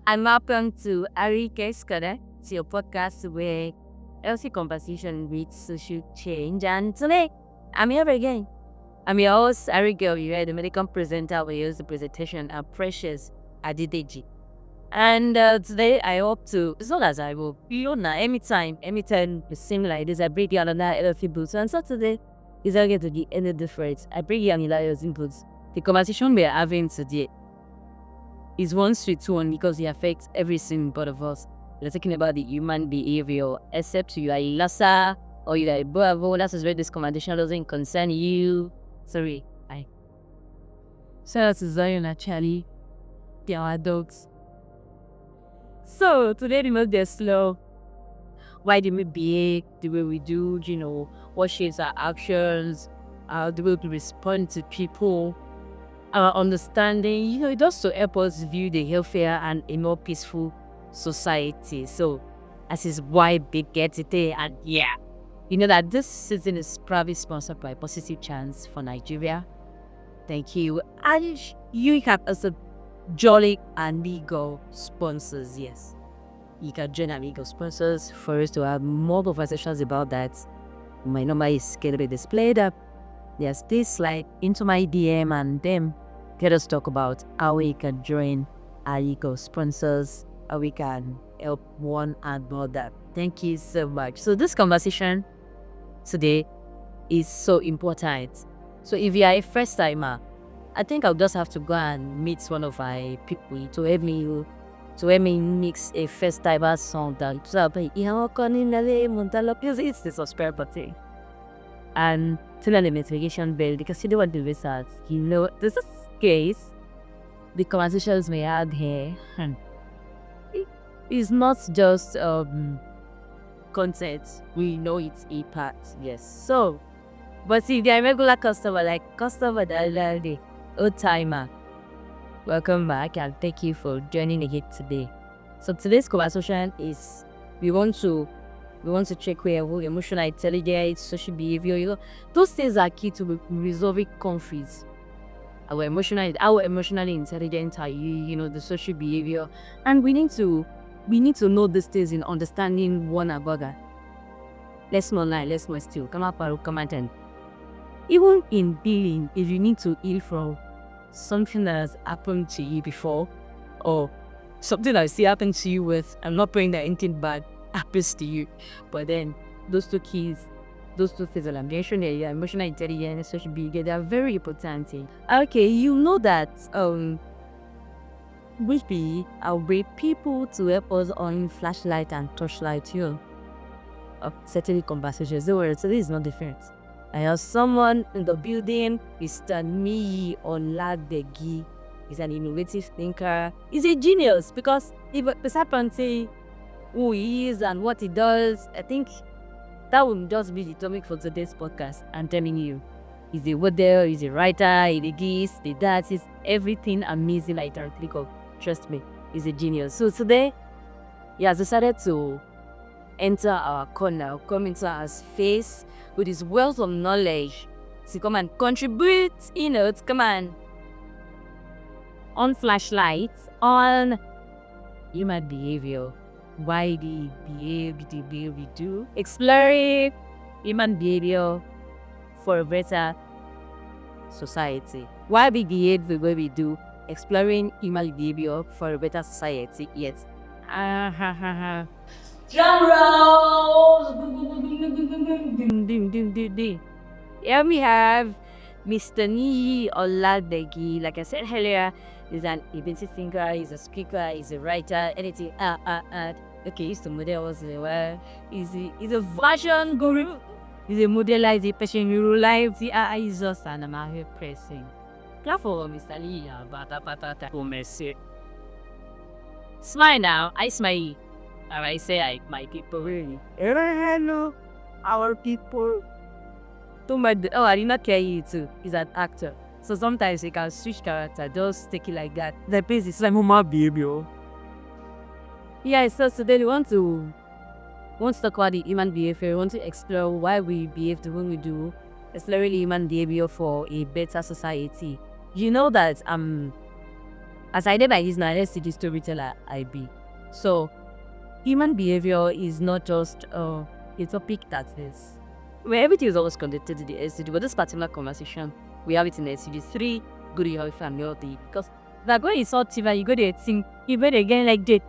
and welcome to Ariyike's Connect, your podcast where healthy conversation with social change. And today, I'm here again. I'm your host, Ariyike. You are the medical presenter. We use the presentation and Precious Adedeji. And today, I hope to, as long as I will, anytime, it seems like this, I bring you another healthy boost. And so today, is not going to be any different. I bring you another healthy boost. The conversation we are having today is one sweet one because it affects every single part of us. We're talking about the human behavior, except you are a Lassa or you are a Bravo. That's where this conversation doesn't concern you. Sorry, I. Shout out to Zion actually. They are adults. So today the most is slow. Why do we behave the way we do? What shapes our actions? The way we respond to people. Our understanding, it does to help us view the healthier and a more peaceful society. So, as is why big get it there. And that this season is proudly sponsored by Positive Chance for Nigeria. Thank you. And you have also Jolly Amigo sponsors. Yes, you can join Amigo sponsors for us to have more conversations about that. My number is going to be displayed up. Yes, please slide into my DM and then let us talk about how we can join Ariyike sponsors, how we can help one another. Thank you so much. So this conversation today is so important. So if you are a first timer, I think I'll just have to go and meet one of my people to help me mix a first timer song that it's the subscribe button. And turn on the notification bell because you don't want to miss out. This is case. The conversations we had here is not just content. We know it's a part, yes. So, but if they're a regular customer, like customer the old timer, welcome back and thank you for joining again today. So today's conversation is we want to check where emotional intelligence, social behavior, those things are key to resolving conflicts. How emotionally intelligent are you, the social behavior. And we need to know these things in understanding one another. Let's not lie, let's not steal. Come up and even in healing, if you need to heal from something that has happened to you before, or something that still happened to you with, I'm not praying that anything bad happens to you, but then those two things that I'm mentioning, emotional intelligence, social behavior, they are very important. Okay, you know that I'll bring people to help us on flashlight and torchlight certain conversations. So this is not different. I have someone in the building, Mr. Niyi Oladegi. He's an innovative thinker. He's a genius because if the serpent say who he is and what he does, I think that will just be the topic for today's podcast. I'm telling you, he's a model, he's a writer, he's a this, the that, he's everything amazing like you can think of. Trust me, he's a genius. So today, he has decided to enter our corner, come into our space with his wealth of knowledge to come and contribute, to come and on flashlights on human behavior. Why we behave the way we do, exploring human behavior for a better society. Why we behave the way we do, exploring human behavior for a better society. Yes. Drum rolls. Here we have Mr. Niyi Oladegi. Like I said earlier, he's an innovative thinker, he's a speaker, he's a writer, anything. Okay, he's a model was he's a fashion guru. He's a modeler, he's a passion hero life. He's just an amateur pressing. Clap for Mr. Niyi. Smile now. I smile. Or I say my people really. Hello, our people. I did not care you too. He's an actor. So sometimes he can switch character, just take it like that. The pace is like human behavior. Yeah, so today we want to talk about the human behavior. We want to explore why we behave the way we do, exploring human behavior for a better society. You know that As I did by this now, SDG storyteller I be. So human behavior is not just a topic that is where everything is always conducted in the SDG, but this particular conversation we have it in the SDG 3, good health and healthy. Because if I go insult you, you go to think you better again like that.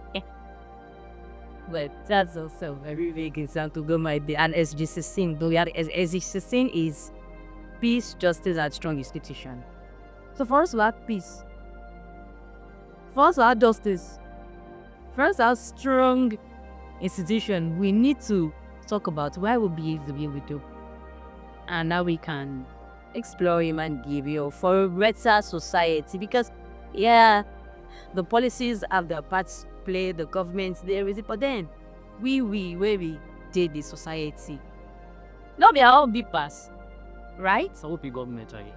But that's also very vague example go my day. And SDG 16, though SDG 16 is peace, justice, and strong institution. So for us to have peace, for us to have justice, for us to have strong institution, we need to talk about why we behave the way we do. And now we can explore human behavior for a better society. Because yeah, the policies have their parts play, the government there is it, but then where we did the society. Not be all big pass, right? So what be government are you?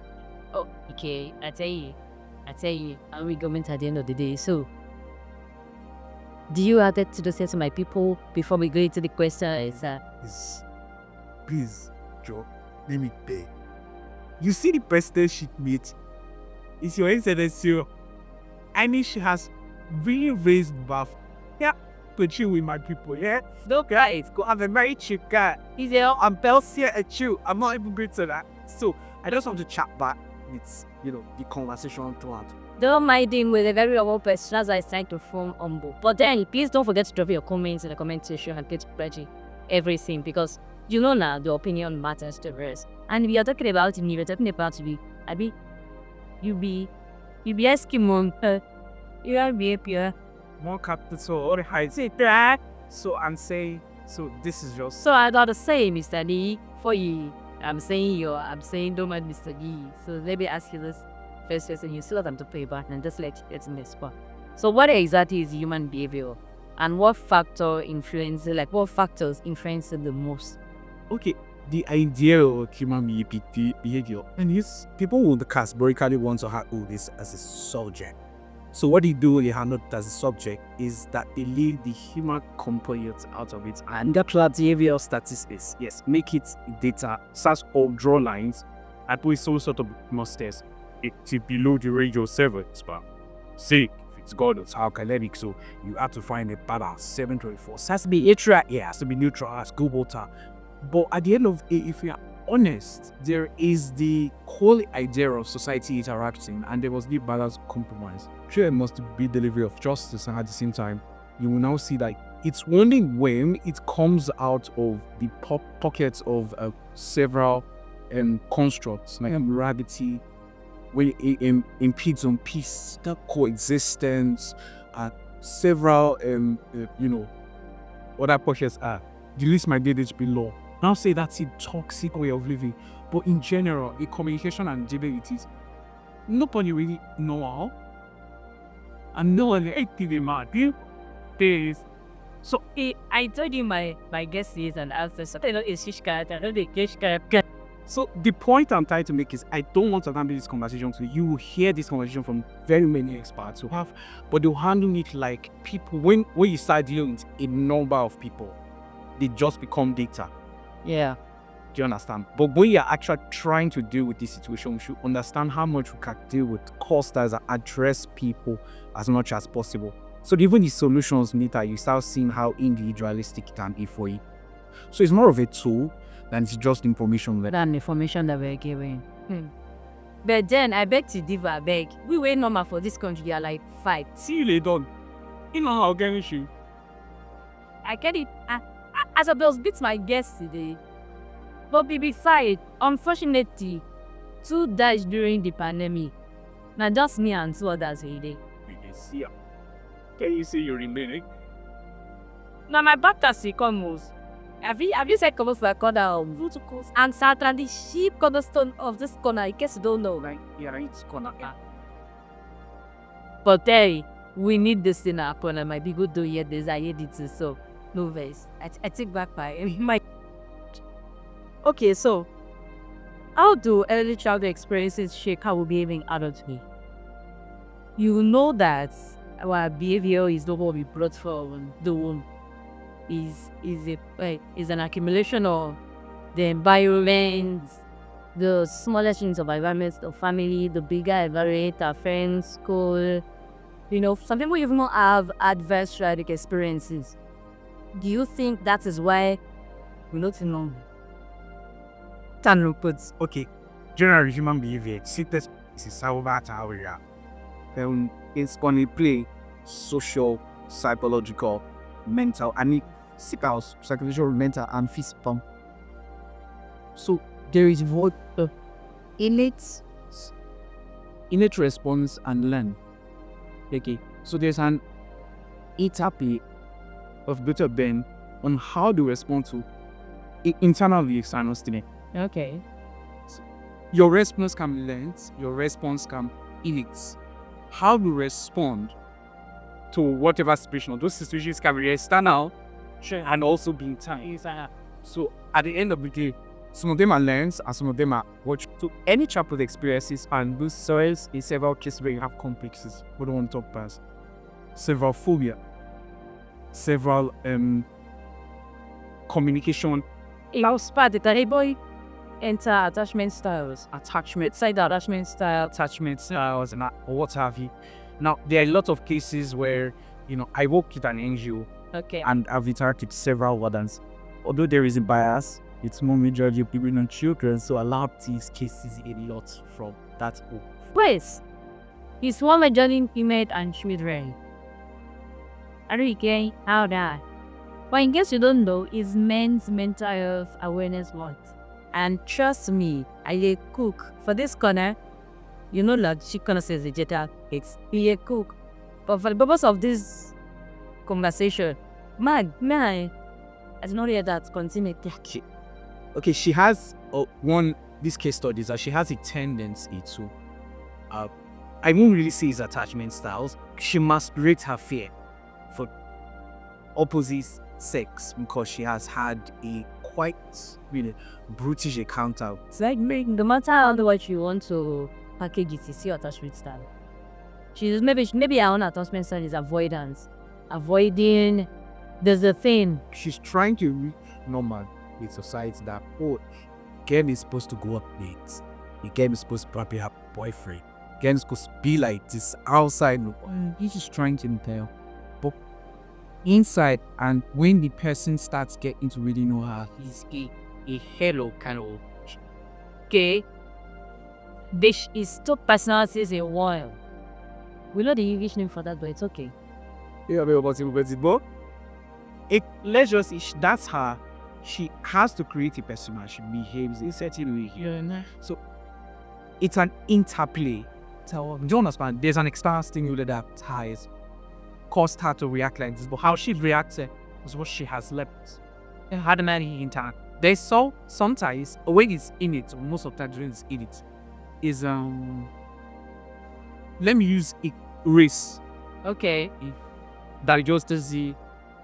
Oh, okay. I tell you, I'm with government at the end of the day. So, do you add that to the sense of my people before we go into the question? Please, Joe, let me beg. You see the president she made? It's your excellency. I mean, she has really raised bar. Yeah, to chill with my people, yeah? Those guys go have a very cheap guy. Is there? I'm Belsia and chill. I'm not even great to that. So, I just want to chat back with, the conversation throughout. Don't mind him with a very humble person as I trying to form humble. But then, please don't forget to drop your comments in the comment section and get ready everything, because you know now the opinion matters to us. And we are talking about me, we're talking about you be Eskimo, you are be pure. More capital, all the heights. So, I'm saying, this is just. So I gotta say, Mr. Lee, for you, I'm saying don't mind Mr. Lee. So let me ask you this first question. You still have time to pay back and just let it in the spot. So what exactly is human behavior? And what factors influence it the most? Okay, the idea of human behavior, and people would categorically want to handle this as a subject. So what they do, they handle it as a subject, is that they leave the human component out of it and capture behavioral statistics. Yes, make it data, such or draw lines, and put some sort of masters. It's below the range of 7, but say if it's God, it's academic, so you have to find a balance, 724. So it has to be neutral, it has to be neutral as good water. But at the end of it, if you are honest, there is the whole idea of society interacting, and there was the balance compromise. Sure, it must be delivery of justice, and at the same time, you will now see that it's only when it comes out of the pockets of several constructs like morality, when it impedes on peace, that coexistence, and several other pockets are. The least might get below. Now say that's a toxic way of living, but in general, a communication and abilities, nobody really know how, and no one active this. So I told you my guess is an answer. So I know it's So the point I'm trying to make is I don't want to handle this conversation so you will hear this conversation from very many experts who have, but they'll handle it like people when you start dealing with a number of people, they just become data. Yeah. Do you understand? But when you're actually trying to deal with this situation, we should understand how much we can deal with clusters and address people as much as possible. So even the solutions later, you start seeing how individualistic it can be for you. So it's more of a tool than it's just information. Than information that we're giving. But then I beg to differ, beg. We were normal for this country, they are like 5. See you later. You know how can you? I get it. As a boss beats my guest today. But beside, unfortunately, 2 died during the pandemic. Now just me and 2 others today. Can you see your remaining? Now my back has come. Have you said come for a corner of Vutukus and Satan the sheep cornerstone of this corner? I guess you don't know, right? Yeah, it's corner. But hey, we need this thing to happen. I might be good to hear this. I hear it so. No verse. I take back my. Okay, so how do early childhood experiences shape how we behave in adulthood? You know that our behavior is not what we brought from the womb. Is an accumulation of the environment, the smallest things of environment, the family, the bigger environment, our friends, school, Some people even have adverse traumatic experiences. Do you think that is why we not know? Okay, general human behavior. See, this is how we are. It's going to play social, psychological, mental, and psychological, mental, and physical. So there is what innate response and learn. Okay, so there's an interplay of both of them on how to respond to internally external stimuli. Okay. Your response can be learned, your response can innate. How to respond to whatever situation, those situations can be external and also be internal. So at the end of the day, some of them are learned and some of them are watched. So any childhood experiences and those soils in several cases where you have complexes, we don't want to talk past. Several phobia, several communication. Last part, the boy enter attachment styles. Side attachment styles And what have you. Now, there are a lot of cases where, I work with an NGO. Okay. And I've interacted with several wardens. Although there is a bias, it's more majorly women and children, so a lot of these cases a lot from that hope. Please, it's one majorly female and children. Ariyike, how that? But in case you don't know, it's Men's Mental Health Awareness Month. And trust me, I a cook. For this corner, like she gonna says the jetta, it's be a cook. But for the purpose of this conversation, man, I did not hear that. Continue. Okay, she has these case studies that she has a tendency to, I won't really say it's attachment styles. She masquerades her fear for opposite sex because she has had a quite brutish encounter. It's like no matter how what you want to package it, it's your attachment style. She's maybe her own attachment style is avoidance. Avoiding there's a thing. She's trying to reach normal with society that girl is supposed to go up dates. The girl is supposed to probably have a boyfriend. Girl is supposed to be like this outside. He's just trying to tell. But inside, and when the person starts getting to really know her, he's a hello kind of. Okay. This is two personalities in one. We know the English name for that, but it's okay. Yeah, but let's just that's her. She has to create a persona. She behaves in a certain way. Yeah. So it's an interplay. So do you understand? There's an external stimuli that has caused her to react like this, but how she reacted was what she has left. It had many internal. There's sometimes when it's in it, most of the time when it's in it, is let me use a race. Okay. That just does the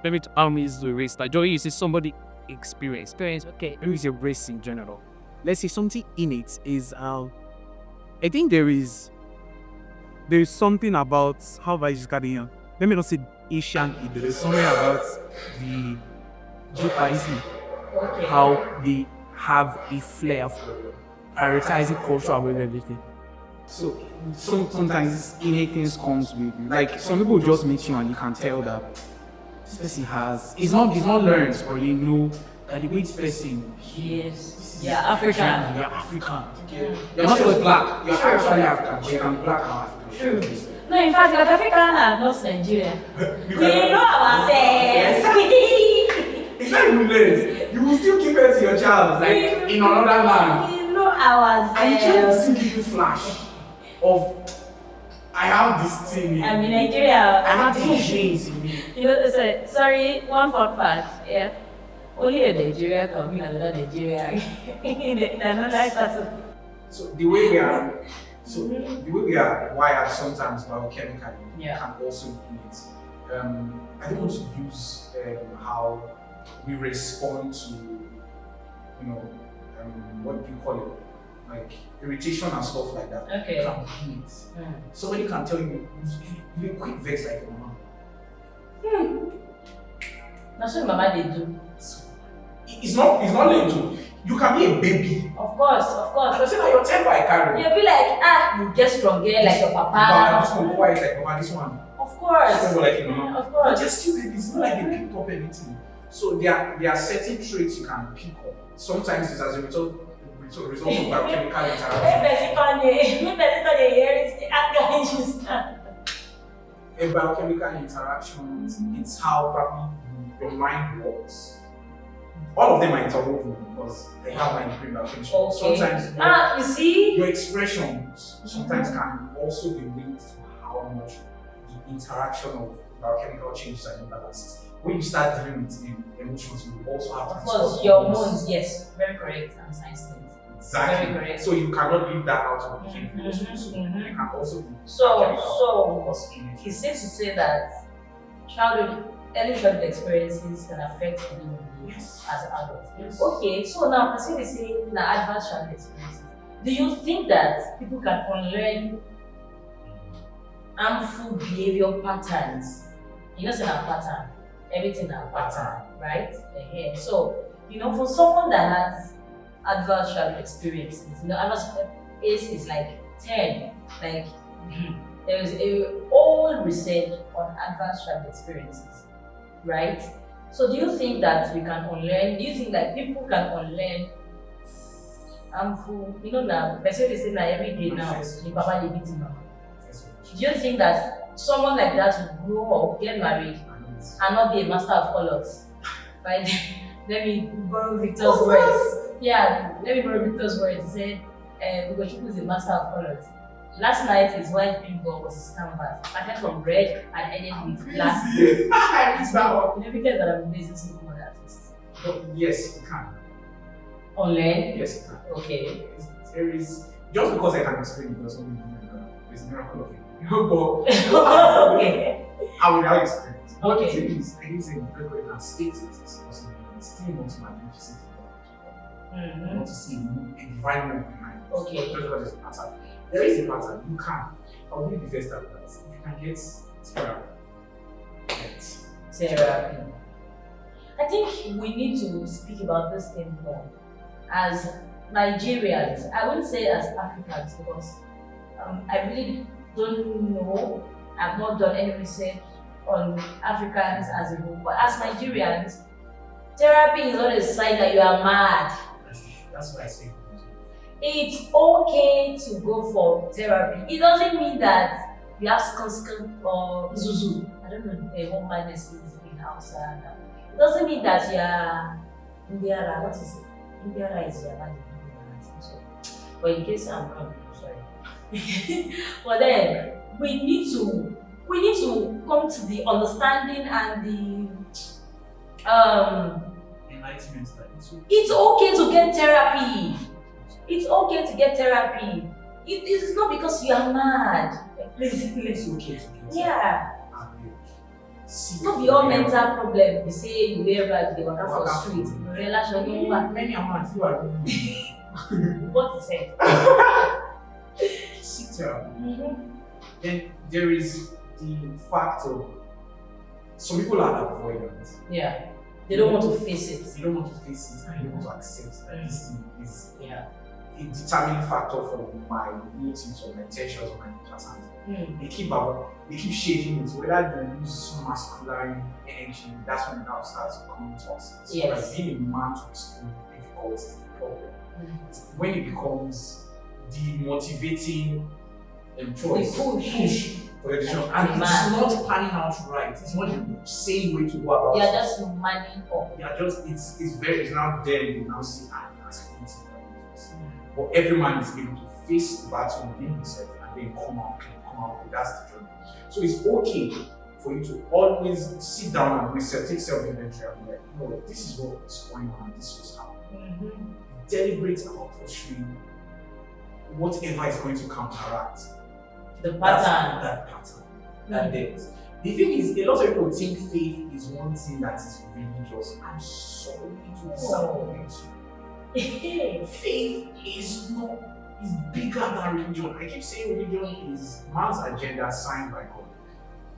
let me use the race. Like you see somebody experience. Okay. Let me use a race in general. Let's say something in it is I think there is something about how I just got in. Let me not say Asian. There is something about the Japanese. Okay. How they have a flair for prioritizing culture with everything. So sometimes innate things comes with you. Like some people just meet you and you can tell that this person has it's not learned, but you know that the way this person Yes. Yeah, African. You're African. You're not just black, you're actually African, but you can be black and African. True. No, in fact, you're African and not Nigerian. We know ourselves. It's not even late. You will still keep it to your child, like in another land. We know ourselves. And you can't still give you flash of I have this thing. I'm in Nigeria. I have these genes in me. Sorry, one fun fact. Yeah. Only a Nigeria can be another Nigeria. Another person. So the way we are wired sometimes biochemically can also be it. I don't want to use how we respond to what do you call it? Like irritation and stuff like that. Okay. Can be it. Somebody can tell you you quick vex like your mama. That's what mama they do. It's not late to. You can be a baby. Of course. And say that your temper I carry. You'll be like, you get stronger like your papa. This one quiet like mama, this one. Of course. People like you know, Of but course. they're still babies. It's not like they picked up anything. So there are certain traits you can pick up. Sometimes it's as a result of biochemical interaction. A biochemical interaction, it's how probably your mind works. All of them are interwoven because they have my degree in biochemistry. Okay. Sometimes You see? your expressions sometimes can also be linked to how much the interaction of biochemical changes are imbalanced. When you start dealing with emotions, you also have to Of course, your hormones, yes, very correct, and science things. Exactly. Very correct. So you cannot leave that out of behavior. So you can also be So he seems to say that early childhood experiences can affect you as adults. Yes. Okay, so now as we say now advanced childhood experiences, do you think that people can unlearn harmful behavior patterns? You know, say a pattern, everything a pattern, right? So, for someone that has advanced childhood experiences, advanced age is like 10, like there is a old research on advanced childhood experiences, right? So do you think that we can unlearn, do you think that people can unlearn harmful, now, person they say that every day now, the papa they beat him mama. Do you think that someone like that will grow up, get married, and not be a master of colors? Right? Let me borrow Victor's words. Yeah, let me borrow Victor's words. He said, because she was a master of colors. Last night, his wife big ball was his canvas. Started from red and ended with black. Because that I'm amazing single mother artist. Yes, you can. Online? Yes, you can. Okay. There is, just because I can explain it doesn't mean there's a miracle of it. But okay. I will now explain it. But Okay. the thing is, I need to incorporate and state it. It's still not magnificent. I want to see a divine move behind it. Okay. Just because there's a pattern. There is a pattern. You can. I'll be the first advice. If you can get therapy, get Therapy. I think we need to speak about this thing more as Nigerians. I wouldn't say as Africans because I really don't know. I've not done any research on Africans as a whole, but as Nigerians, therapy is not a sign that you are mad. That's what I say. It's okay to go for therapy. It doesn't mean that you have constant or zuzu. I don't know what madness is in Hausa. It doesn't mean that you're Indiara. What is it? Indiara is your man. But in case I'm wrong, I'm sorry. But then we need to come to the understanding and the Enlightenment that it's okay to get therapy. It's okay to get therapy. It is not because you are mad. it's okay to get Yeah. See, Not be all mental problem. You say you wear rag, they walk out for the street. You realize you're going back. Many are mad, few are What is it? seek therapy. Then there is the fact of some people are avoidant. Yeah. They don't want to face it. They don't want to face it and they don't want to accept that this thing is Yeah. a determining factor for my motives or my intentions or my patterns. They keep shading it, whether they use some masculine energy, that's when it now starts to come to us. So Yes. like being a man to explain difficult is the problem. It's when it becomes the motivating choice, The push. for your decision, Like and the it's man. not panning out right. It's not the same way to go about You're it. just manning up. Yeah, just it's now there you now see as anything. But every man is able to face the battle within himself and then come out clean. That's the journey. So it's okay for you to always sit down and take self-inventory and be like, no, this is what is going on, this is what's happening. Deliberate about pursuing whatever is going to counteract The that pattern, that depth. The thing is, a lot of people think faith is one thing that is religious. I'm sorry to disappoint you. Faith is bigger than religion. I keep saying religion is man's agenda signed by God.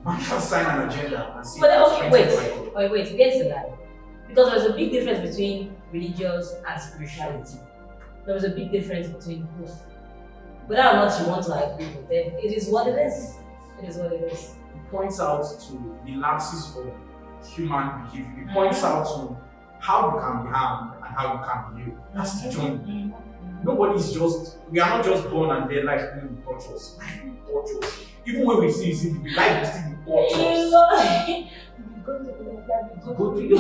Man can sign an agenda and say But it's okay, printed by God. wait, here's the lie. Because there's a big difference between religious and spirituality. There's a big difference between both. Whether or not you want to agree with them, it is what it is. It is what it is. points out to the lapses of human behavior. It points out to how you can be harmed and how you can be healed. That's the journey. Nobody's just, we are not just born and then life will touch us. Life will touch us. Even when we see it, life will still touch us. Go through it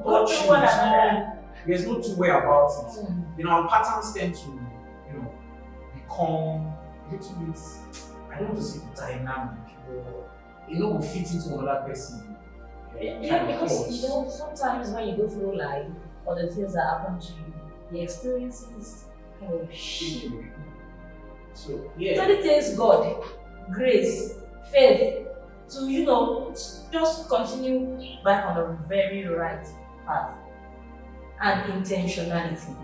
will touch you. There's no two way about it. You know, our patterns tend to, become a little bit, I don't want to say dynamic, but will fit into another person. Yeah, because sometimes when you go through life or the things that happen to you, the experiences kind of shape you. So yeah. So it takes God, grace, faith to just continue back on the very right path, and intentionality.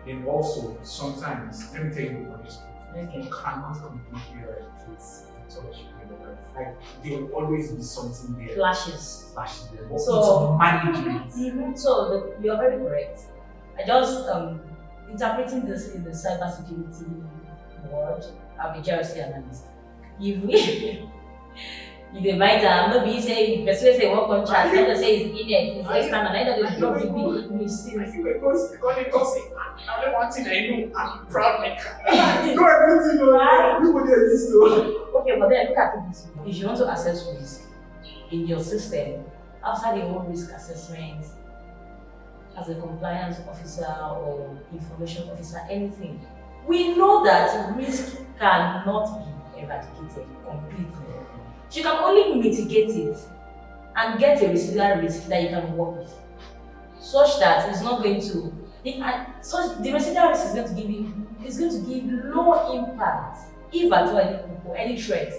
And also sometimes, let me tell you what is Okay. you cannot completely eradicate the touch in your life. Like there will always be something there. Flashes. There. But So- it's management. So you're very correct. I just interpreting this in the cybersecurity world. I'm a GRC analyst. If we you might maybe say person say one contract, another say it's in it's external, another they drop the big mistake. I feel because they talk say, I don't want it, I know, I'm proud maker. You know everything, everybody exists. Okay, but then look at it this way. If you want to assess risk in your system, after the whole risk assessment, as a compliance officer or information officer, anything, we know that risk cannot be eradicated completely. You can only mitigate it and get a residual risk that you can work with, such that it's not going to. The residual risk is going to give low impact, if at all any threat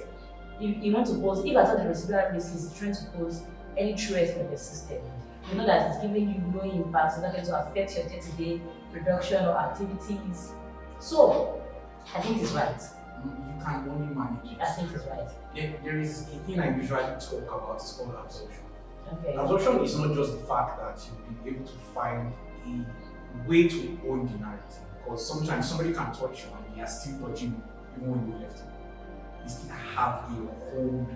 you want to pose. If at all the residual risk is trying to pose any threat for the system, you know that it's giving you low impact. It's not going to affect your day-to-day production or activities. So I think it's right. You can only manage it. I think it's right. There is a thing I usually talk about, it's called absorption. Okay. Absorption is not just the fact that you've been able to find a way to own the narrative, because sometimes somebody can touch you and they are still touching you even when you left him. You still have a hold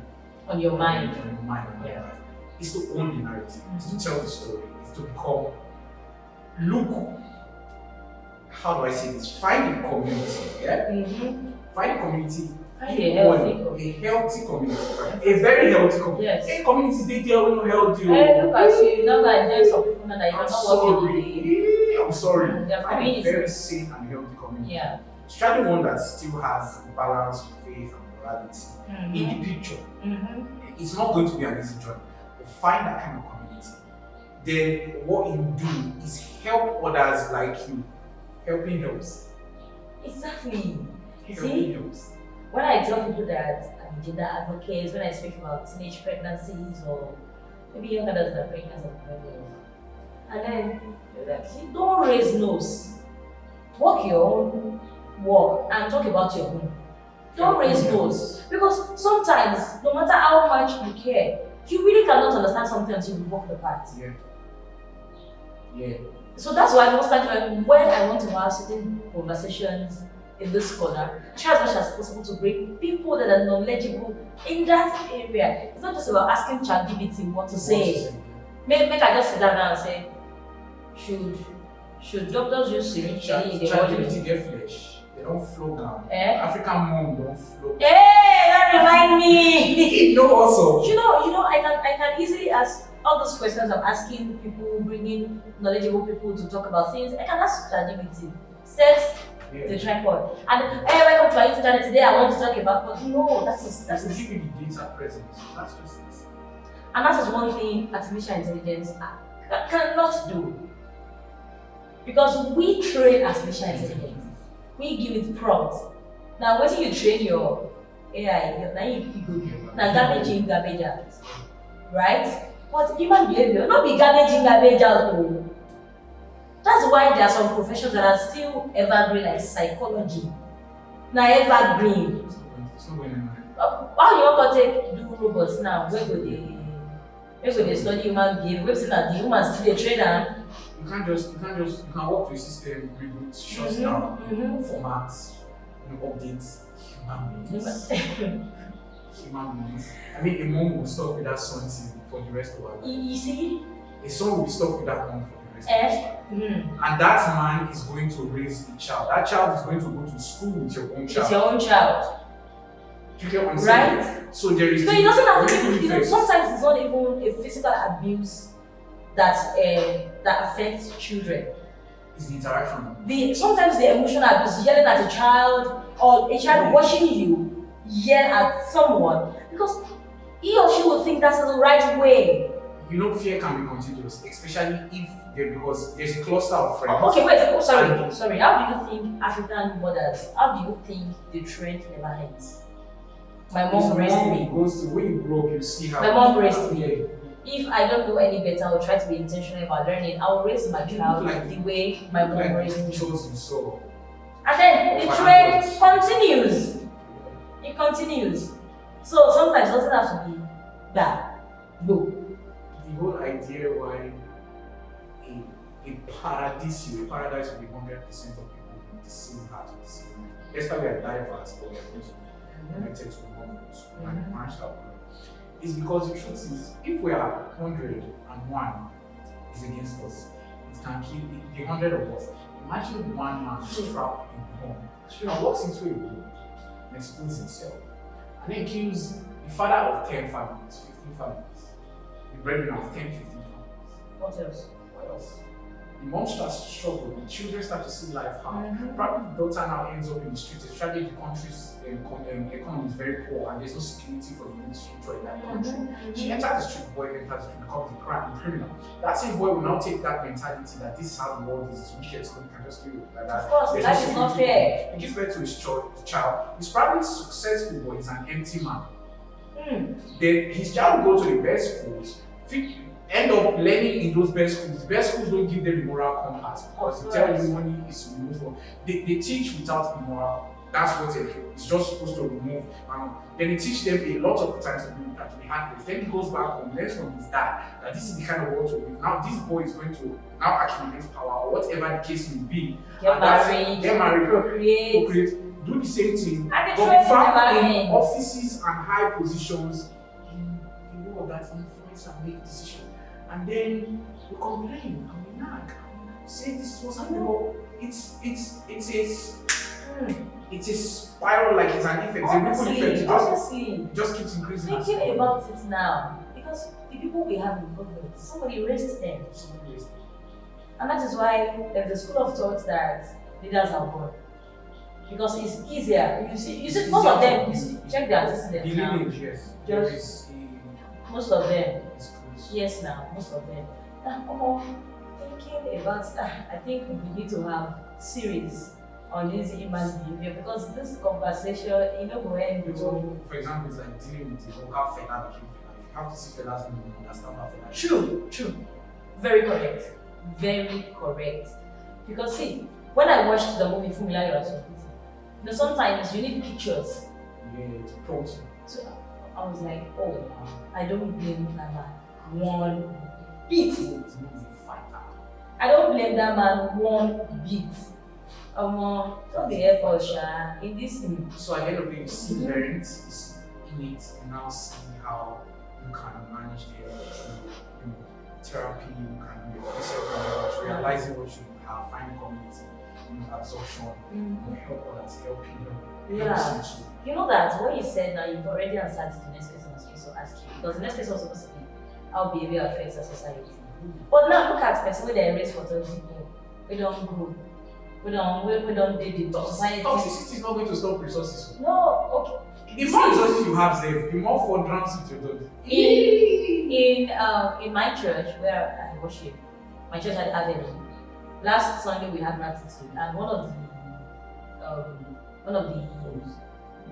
On your mind. On your mind and all Yeah. that. It's to own the narrative, it's to tell the story, it's to become, look, how do I say this? Find a community, yeah? Find a community. Find a healthy community. A very healthy community. Yes. Hey, communities they tell you healthy. Hey, look at you. Now that enjoy some people that you I'm cannot work with. I'm sorry. Their Find a community. very safe and healthy community. Yeah. Striving one that still has balance, faith, and morality in the picture. It's not going to be an easy journey. But find that kind of community. Then what you do is help others like you. Helping helps. Exactly. Helping See? helps. When I tell people that I'm a gender advocate, when I speak about teenage pregnancies or maybe young adults that are pregnant and pregnant, and then they're like, see, don't raise nose. Walk your own walk and talk about your own. Don't raise nose. Because sometimes, no matter how much you care, you really cannot understand something until you walk the path. Yeah. So that's why most times when I want to have certain conversations in this corner, try as much as possible to bring people that are knowledgeable in that area. It's not just about asking ChatGPT what to say. Make I just sit down and say, should doctors use syringe in the body? ChatGPT get flesh. They don't flow down. African mom don't flow. Hey, that remind me. You know also. You know, I can easily ask all those questions I'm asking people, bringing knowledgeable people to talk about things. I can ask ChatGPT. Set the tripod. And hey, welcome to our YouTube channel. Today I want to talk about, but no, that's to give you the data present. That's just it. And that is one thing artificial intelligence cannot do. Because we train artificial intelligence. We give it prompts. Now, when you train your AI, now you go now garbage in, garbage out. Right? But human behavior, not be garbage in, garbage out. Oh. That's why there are some professions that are still evergreen, like psychology. Now evergreen. It's not going anywhere. How you want to take do robots now? Where go they study human behavior? Where the human still a trainer? You can work to a system, reboot, shut down, formats, updates, human beings. human beings. I mean, a mom will stop with that son for the rest of her life. You see? A son will be stuck with that mom for the rest of his life. And that man is going to raise a child. That child is going to go to school with your own child. It's your own child. You get what I'm saying? Right? So there is. So it doesn't have to ripple be, effect. sometimes it's not even a physical abuse that affects children. It's the interaction. Sometimes the emotional abuse, yelling at a child, or a child watching you yell at someone, because he or she will think that's the right way. You know, fear can be contagious, especially because there's a cluster of friends. Okay, wait, sorry. How do you think African mothers, how do you think the trend never ends? My mom raised me. When you grow up, you see how. My mom raised me. If I don't know any better, I will try to be intentional about learning. I will raise my child the way my mom raised me. So. And then the trend continues. It continues. So sometimes it doesn't have to be bad. No. The whole idea why a paradise will be 100% of people with the same heart, with the same mind. Despite we are diverse, but we are going to be connected to one group and branched out. It's because the truth is, if we are 101 is against us, it can kill the 100 of us. Imagine one man trapped in a home and walks into a room and explodes himself, and then kills the father of 10 families, 15 families, the breadwinner of 10, 15 families. What else? What else? The mom starts to struggle, the children start to see life hard. Probably the daughter now ends up in the streets, especially the country's economy is very poor and there's no security for the youth future in that country. She enters the street, boy enters the street, becomes a crime, a criminal. That same boy will now take that mentality that this is how the world is, it's wicked, so we can just do it like that. Of course, life is not fair. He gives birth to his child. He's probably successful, but he's an empty man. Then his child will go to the best schools, end up learning in those best schools. The best schools don't give them the moral compass because they tell you money is removed from. They teach without the moral. That's what it's just supposed to remove. Then they teach them a lot of times to be heartless. Then he goes back home, learns from his dad that this is the kind of world to live. Now this boy is going to now accumulate power or whatever the case may be. Get married, procreate, do the same thing. And But be found in offices and high positions in the world that influence and make decisions. And then we complain and we nag. Say this was happening. It's a spiral, like it's an effect. Honestly, it just keeps increasing. Thinking about it now, because the people we have in government, somebody raised them. And that is why there's a school of thought that leaders are born. Because it's easier. You see most of them, check their antecedents now. Yes. Most of them. Yes, now, most of them. Thinking about I think we need to have series on this human behavior because this conversation, will end. For example, it's like dealing with it, how Fela became Fela. If you have to see Fela's movie, you understand how Fela. True. Very correct. Because see, when I watched the movie Fumilayo, sometimes you need pictures. Yeah, to prompt you. So I was like, oh, I don't blame that man one bit. I don't blame that man one bit. Don't be helpful, Sha. In this thing. So at the end of the day, you see parents in it, you now see how you can manage their therapy, you can do your self-knowledge, realizing what you have, finding community, absorption, help others, helping them. Yeah. You know that what you said now, you've already answered the next question I was going to ask you. Because the next question was supposed to be how behavior affects our society. But now look at person when they raise for toxic people. We don't grow. We don't do the society. Toxicity is not going to stop resources. No, okay. The more resources you have, the more fun drums with your dog. In my church where I worship, my church had Adedeji. Last Sunday we had gratitude, and one of the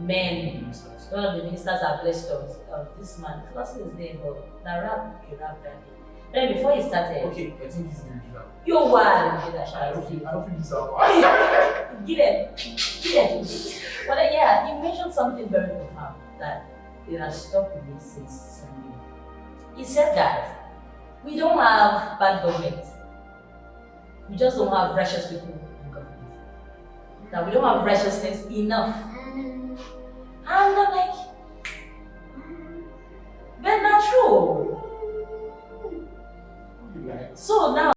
ministers that blessed us, this man, I forgot his name, but he rapped that day. Then before he started, okay, I think he's going to do that. You're wild, I don't think this out. Get it. But yeah, you mentioned something very profound that it has stuck with me since Sunday. He said that we don't have bad government. We just don't have righteous people in government. That we don't have righteousness enough. And I'm like, But not true. You like. So now